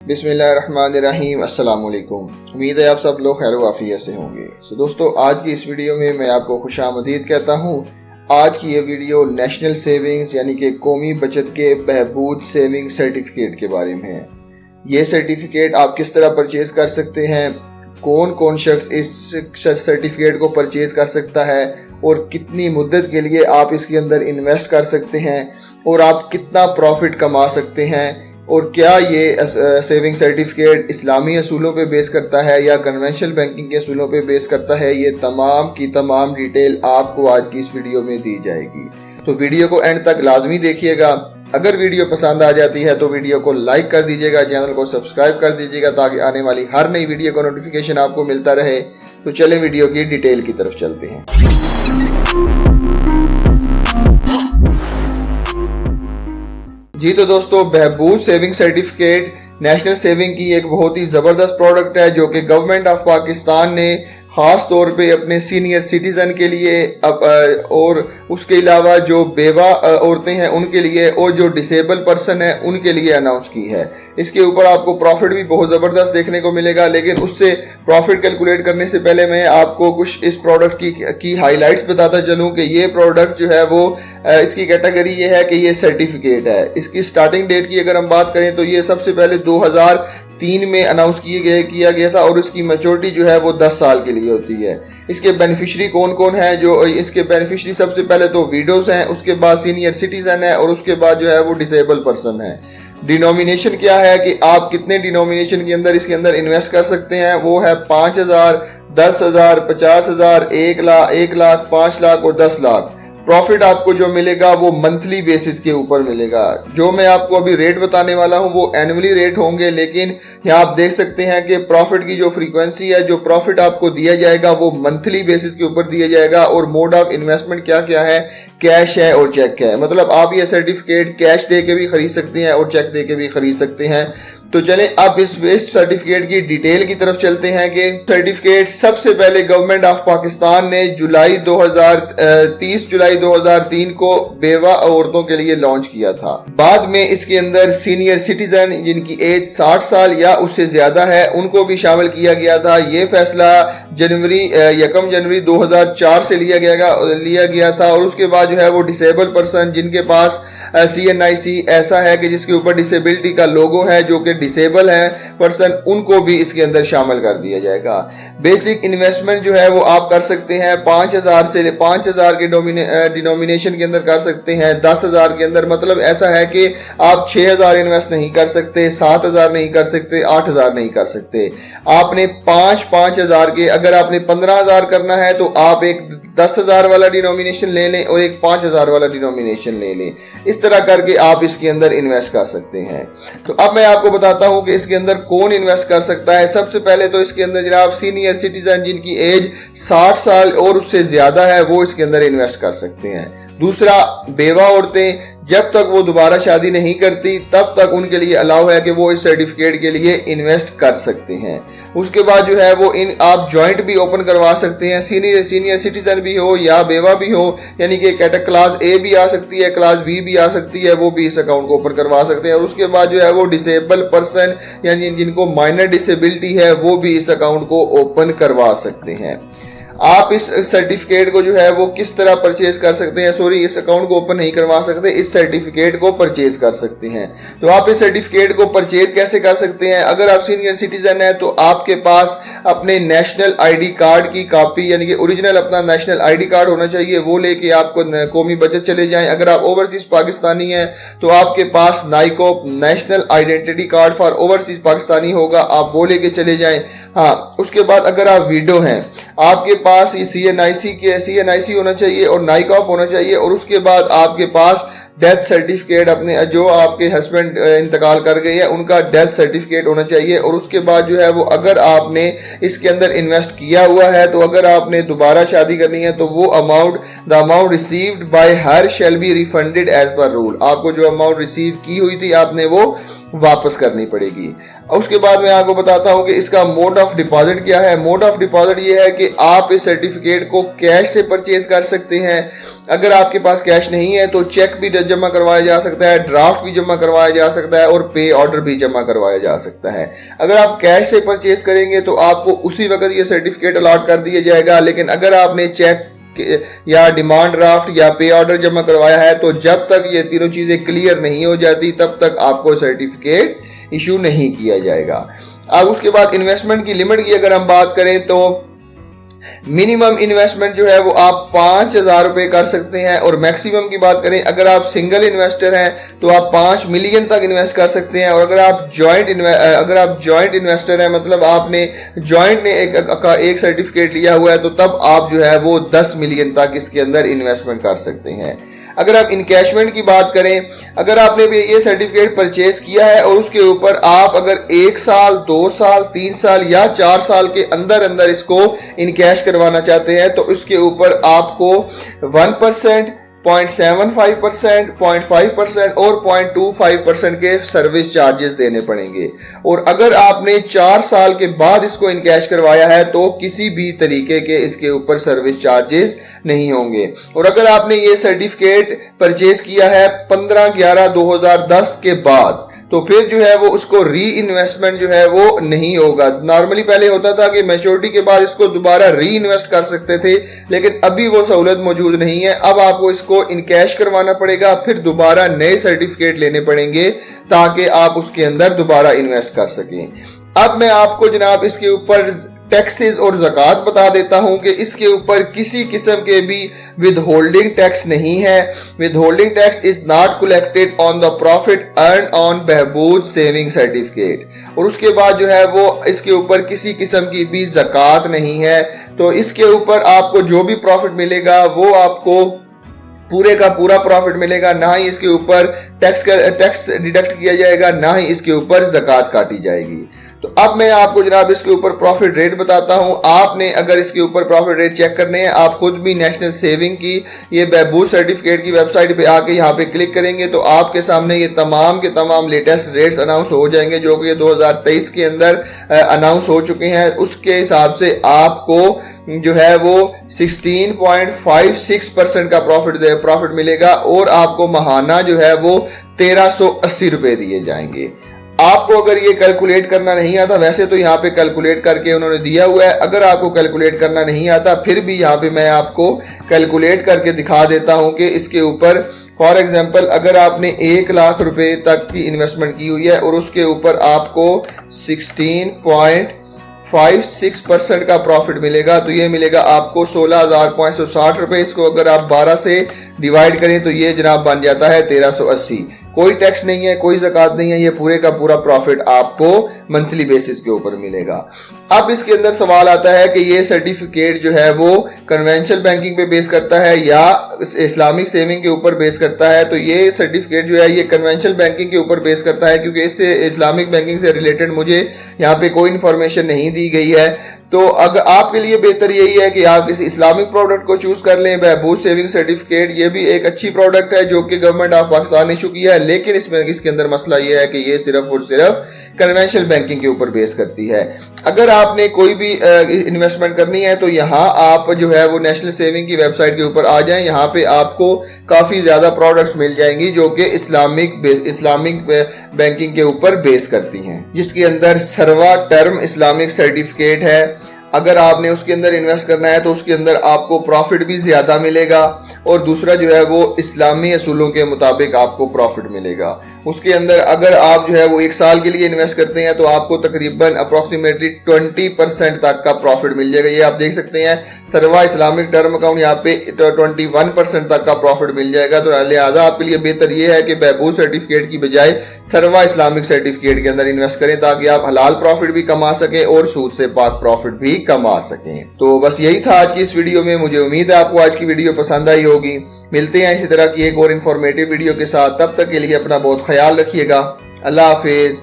बिस्मिल्लाहिर्रहमानिर्रहीम। अस्सलाम वालेकुम। उम्मीद है आप सब लोग खैर वाफियत से होंगे। दोस्तों, आज की इस वीडियो में मैं आपको खुशामदीद कहता हूँ। आज की ये वीडियो नेशनल सेविंग्स यानी कि कौमी बचत के बहबूद सेविंग सर्टिफिकेट के बारे में है। ये सर्टिफिकेट आप किस तरह परचेज कर सकते हैं, कौन कौन शख्स इस सर्टिफिकेट को परचेज कर सकता है और कितनी मुद्दत के लिए आप इसके अंदर इन्वेस्ट कर सकते हैं और आप कितना प्रॉफिट कमा सकते हैं, और क्या ये सेविंग सर्टिफिकेट इस्लामी असूलों पे बेस करता है या कन्वेंशनल बैंकिंग के असूलों पे बेस करता है, ये तमाम की तमाम डिटेल आपको आज की इस वीडियो में दी जाएगी। तो वीडियो को एंड तक लाजमी देखिएगा। अगर वीडियो पसंद आ जाती है तो वीडियो को लाइक कर दीजिएगा, चैनल को सब्सक्राइब कर दीजिएगा ताकि आने वाली हर नई वीडियो का नोटिफिकेशन आपको मिलता रहे। तो चलें वीडियो की डिटेल की तरफ चलते हैं। जी तो दोस्तों, बहबूद सेविंग सर्टिफिकेट नेशनल सेविंग की एक बहुत ही ज़बरदस्त प्रोडक्ट है जो कि गवर्नमेंट ऑफ पाकिस्तान ने ख़ास तौर पे अपने सीनियर सिटीज़न के लिए और उसके अलावा जो बेवा औरतें हैं उनके लिए और जो डिसेबल पर्सन है उनके लिए अनाउंस की है। इसके ऊपर आपको प्रॉफिट भी बहुत ज़बरदस्त देखने को मिलेगा, लेकिन उससे प्रॉफिट कैलकुलेट करने से पहले मैं आपको कुछ इस प्रोडक्ट की हाईलाइट्स बताता चलूँ कि ये प्रोडक्ट जो है वो इसकी कैटेगरी ये है कि ये सर्टिफिकेट है। इसकी स्टार्टिंग डेट की अगर हम बात करें तो ये सबसे पहले 2003 में अनाउंस किया गया था और उसकी मैच्योरिटी जो है वो 10 साल के लिए होती है। इसके बेनिफिशियरी कौन कौन है? जो इसके बेनिफिशियरी सबसे पहले तो विडोज हैं, उसके बाद सीनियर सिटीजन है और उसके बाद जो है वो डिसेबल पर्सन है। डिनोमिनेशन क्या है कि आप कितने डिनोमिनेशन के अंदर इसके अंदर इन्वेस्ट कर सकते हैं, वो है 5,000, 10,000, 50,000, 1 लाख, 5 लाख और 10 लाख। प्रॉफिट आपको जो मिलेगा वो मंथली बेसिस के ऊपर मिलेगा। जो मैं आपको अभी रेट बताने वाला हूँ वो एनुअली रेट होंगे, लेकिन यहाँ आप देख सकते हैं कि प्रॉफिट की जो फ्रीक्वेंसी है, जो प्रॉफिट आपको दिया जाएगा वो मंथली बेसिस के ऊपर दिया जाएगा। और मोड ऑफ इन्वेस्टमेंट क्या क्या है? कैश है और चेक है। मतलब आप ये सर्टिफिकेट कैश दे के भी खरीद सकते हैं और चेक दे के भी खरीद सकते हैं। तो चलें अब इस सर्टिफिकेट की डिटेल की तरफ चलते हैं कि सर्टिफिकेट सबसे पहले गवर्नमेंट ऑफ पाकिस्तान ने 30 जुलाई 2003 को बेवा औरतों के लिए लॉन्च किया था। बाद में इसके अंदर सीनियर सिटीजन जिनकी एज 60 साल या उससे ज्यादा है उनको भी शामिल किया गया था। ये फैसला 1 जनवरी 2004 से लिया गया था। और उसके बाद जो है वो डिसेबल पर्सन जिनके पास CNIC ऐसा है कि जिसके ऊपर डिसेबिलिटी का लोगो है, जो कि डिसेबल है पर्सन, उनको भी इसके अंदर शामिल कर दिया जाएगा। बेसिक इन्वेस्टमेंट जो है वो आप कर सकते हैं 5,000 से 5,000 के डिनोमिनेशन के अंदर कर सकते हैं, 10,000 के अंदर। मतलब ऐसा है कि आप 6,000 इन्वेस्ट नहीं कर सकते, 7,000 नहीं कर सकते, 8,000 नहीं कर सकते। आपने 5,000 के, अगर आपने 15,000 करना है तो आप एक 10,000 वाला डिनोमिनेशन ले लें और एक 5,000 वाला डिनोमिनेशन ले लें। इस तरह करके आप इसके अंदर इन्वेस्ट कर सकते हैं। तो अब मैं आपको बताता हूं कि इसके अंदर कौन इन्वेस्ट कर सकता है। सबसे पहले तो इसके अंदर जनाब सीनियर सिटीजन जिनकी एज 60 साल और उससे ज्यादा है वो इसके अंदर इन्वेस्ट कर सकते हैं। दूसरा, बेवा औरतें जब तक वो दोबारा शादी नहीं करती तब तक उनके लिए अलाउ है कि वो इस सर्टिफिकेट के लिए इन्वेस्ट कर सकते हैं। उसके बाद जो है वो आप जॉइंट भी ओपन करवा सकते हैं, सीनियर सिटीजन भी हो या बेवा भी हो, यानी कि क्लास A भी आ सकती है, क्लास B भी आ सकती है, वो भी इस अकाउंट को ओपन करवा सकते हैं। और उसके बाद जो है वो डिसेबल पर्सन यानी जिनको माइनर डिसेबिलिटी है वो भी इस अकाउंट को ओपन करवा सकते हैं। आप इस सर्टिफिकेट को जो है वो किस तरह परचेज कर सकते हैं? सॉरी, इस अकाउंट को ओपन नहीं करवा सकते, इस सर्टिफिकेट को परचेज कर सकते हैं। तो आप इस सर्टिफिकेट को परचेज कैसे कर सकते हैं? अगर आप सीनियर सिटीजन है तो आपके पास अपने नेशनल ID कार्ड की कॉपी यानी कि ओरिजिनल अपना नेशनल ID कार्ड होना चाहिए, वो लेके आपको कौमी बचत चले जाएं। अगर आप ओवरसीज पाकिस्तानी हैं तो आपके पास NICOP national identity card for overseas Pakistani होगा, आप वो लेके चले जाएं। हाँ, उसके बाद अगर आप विडो हैं आपके पास ये CNIC होना चाहिए और नाइकॉप होना चाहिए। और उसके बाद आपके पास डेथ सर्टिफिकेट, अपने जो आपके हस्बैंड इंतकाल कर गए हैं उनका डेथ सर्टिफिकेट होना चाहिए। और उसके बाद जो है वो अगर आपने इसके अंदर इन्वेस्ट किया हुआ है तो अगर आपने दोबारा शादी करनी है तो वो the amount received by her shall be refunded as per rule. आपको जो अमाउंट रिसीव की हुई थी आपने वो वापस करनी पड़ेगी। और उसके बाद मैं आपको बताता हूं कि इसका मोड ऑफ डिपॉजिट क्या है। मोड ऑफ डिपॉजिट ये है कि आप इस सर्टिफिकेट को कैश से परचेज कर सकते हैं। अगर आपके पास कैश नहीं है तो चेक भी जमा करवाया जा सकता है, ड्राफ्ट भी जमा करवाया जा सकता है और पे ऑर्डर भी जमा करवाया जा सकता है। अगर आप कैश से परचेज करेंगे तो आपको उसी वक्त ये सर्टिफिकेट अलॉट कर दिया जाएगा, लेकिन अगर आपने चेक या डिमांड ड्राफ्ट या पे ऑर्डर जमा करवाया है तो जब तक ये तीनों चीजें क्लियर नहीं हो जाती तब तक आपको सर्टिफिकेट इशू नहीं किया जाएगा। अब उसके बाद इन्वेस्टमेंट की लिमिट की अगर हम बात करें तो मिनिमम इन्वेस्टमेंट जो है वो आप 5,000 रुपए कर सकते हैं, और मैक्सिमम की बात करें अगर आप सिंगल इन्वेस्टर हैं तो आप 5 मिलियन तक इन्वेस्ट कर सकते हैं। और अगर आप जॉइंट इन्वेस्टर हैं, मतलब आपने जॉइंट ने एक सर्टिफिकेट लिया हुआ है, तो तब आप जो है वो 10 मिलियन तक इसके अंदर इन्वेस्टमेंट कर सकते हैं। अगर आप इनकैशमेंट की बात करें, अगर आपने भी ये सर्टिफिकेट परचेज किया है और उसके ऊपर आप अगर 1 साल 2 साल 3 साल या 4 साल के अंदर अंदर इसको इनकैश करवाना चाहते हैं तो उसके ऊपर आपको 1%, 0.75%, 0.5% और 0.25% के सर्विस चार्जेस देने पड़ेंगे। और अगर आपने 4 साल के बाद इसको इनकैश करवाया है तो किसी भी तरीके के इसके ऊपर सर्विस चार्जेस नहीं होंगे। और अगर आपने ये सर्टिफिकेट परचेज किया है 15/11/2010 के बाद तो फिर जो है वो उसको री इन्वेस्टमेंट जो है वो नहीं होगा। नॉर्मली पहले होता था कि मैच्योरिटी के बाद इसको दोबारा री इन्वेस्ट कर सकते थे, लेकिन अभी वो सहूलत मौजूद नहीं है। अब आपको इसको इनकैश करवाना पड़ेगा, फिर दोबारा नए सर्टिफिकेट लेने पड़ेंगे ताकि आप उसके अंदर दोबारा इन्वेस्ट कर सकें। अब मैं आपको जनाब इसके ऊपर टैक्सेस और ज़कात बता देता हूं कि इसके ऊपर किसी किस्म के भी विदहोल्डिंग टैक्स नहीं है। Withholding tax is not collected on the profit earn on Behbood saving certificate. और उसके बाद जो है वो इसके ऊपर किसी किस्म की भी ज़कात नहीं है। तो इसके ऊपर आपको जो भी प्रॉफिट मिलेगा वो आपको पूरे का पूरा प्रॉफिट मिलेगा, ना ही इसके ऊपर टैक्स डिडक्ट किया जाएगा, ना ही इसके ऊपर ज़कात काटी जाएगी। तो अब मैं आपको जनाब इसके ऊपर प्रॉफिट रेट बताता हूं। आपने अगर इसके ऊपर प्रॉफिट रेट चेक करने हैं, आप खुद भी नेशनल सेविंग की ये बहबूद सर्टिफिकेट की वेबसाइट पे आके यहाँ पे क्लिक करेंगे तो आपके सामने ये तमाम के तमाम लेटेस्ट रेट्स अनाउंस हो जाएंगे जो कि 2023 के अंदर अनाउंस हो चुके हैं। उसके हिसाब से आपको जो है वो 16.56% का प्रॉफिट मिलेगा और आपको महाना जो है वो 1380 रुपए दिए जाएंगे। आपको अगर ये कैलकुलेट करना नहीं आता, वैसे तो यहाँ पे कैलकुलेट करके उन्होंने दिया हुआ है, अगर आपको कैलकुलेट करना नहीं आता फिर भी यहाँ पे मैं आपको कैलकुलेट करके दिखा देता हूँ कि इसके ऊपर फॉर एग्जांपल अगर आपने 1 लाख रुपए तक की इन्वेस्टमेंट की हुई है और उसके ऊपर आपको 16.56% का प्रॉफिट मिलेगा तो ये मिलेगा आपको 16,560 रुपए। इसको अगर आप 12 से डिवाइड करें तो ये जनाब बन जाता है 1380। कोई टैक्स नहीं है, कोई ज़कात नहीं है, ये पूरे का पूरा प्रॉफिट आपको मंथली बेसिस के ऊपर मिलेगा। अब इसके अंदर सवाल आता है कि ये सर्टिफिकेट जो है वो कन्वेंशनल बैंकिंग पे बेस करता है या इस्लामिक सेविंग के ऊपर बेस करता है। तो ये सर्टिफिकेट जो है ये कन्वेंशनल बैंकिंग के ऊपर बेस करता है, क्योंकि इससे इस्लामिक बैंकिंग से रिलेटेड मुझे यहाँ पे कोई इन्फॉर्मेशन नहीं दी गई है। तो अगर आपके लिए बेहतर यही है कि आप किसी इस्लामिक प्रोडक्ट को चूज कर लें। बहबूद सेविंग सर्टिफिकेट ये भी एक अच्छी प्रोडक्ट है जो कि गवर्नमेंट ऑफ पाकिस्तान ने इशू किया है, लेकिन इसके अंदर मसला ये है कि ये सिर्फ और सिर्फ कन्वेंशनल बैंकिंग के ऊपर बेस करती है। अगर आपने कोई भी इन्वेस्टमेंट करनी है तो यहाँ आप जो है वो नेशनल सेविंग की वेबसाइट के ऊपर आ जाएं। यहाँ पे आपको काफ़ी ज़्यादा प्रोडक्ट्स मिल जाएंगी जो कि इस्लामिक बैंकिंग के ऊपर बेस करती हैं, जिसके अंदर सर्वा टर्म इस्लामिक सर्टिफिकेट है। अगर आपने उसके अंदर इन्वेस्ट करना है तो उसके अंदर आपको प्रॉफिट भी ज़्यादा मिलेगा और दूसरा जो है वो इस्लामी असूलों के मुताबिक आपको प्रॉफिट मिलेगा। उसके अंदर अगर आप जो है वो 1 साल के लिए इन्वेस्ट करते हैं तो आपको तकरीबन अप्रॉक्सीमेटली 20% तक का प्रॉफिट मिल जाएगा। ये आप देख सकते हैं सर्वा इस्लामिक टर्म अकाउंट यहाँ पे 21% तक का प्रॉफिट मिल जाएगा। तो लिहाजा आपके लिए बेहतर ये है कि बहबूद सर्टिफिकेट की बजाय सर्वा इस्लामिक सर्टिफिकेट के अंदर इन्वेस्ट करें ताकि आप हलाल प्रॉफिट भी कमा सकें और सूद से पाक प्रॉफिट भी कमा सकें। तो बस यही था आज की इस वीडियो में। मुझे उम्मीद है आपको आज की वीडियो पसंद आई होगी। मिलते हैं इसी तरह की एक और इन्फॉर्मेटिव वीडियो के साथ, तब तक के लिए अपना बहुत ख्याल रखिएगा। अल्लाह हाफिज।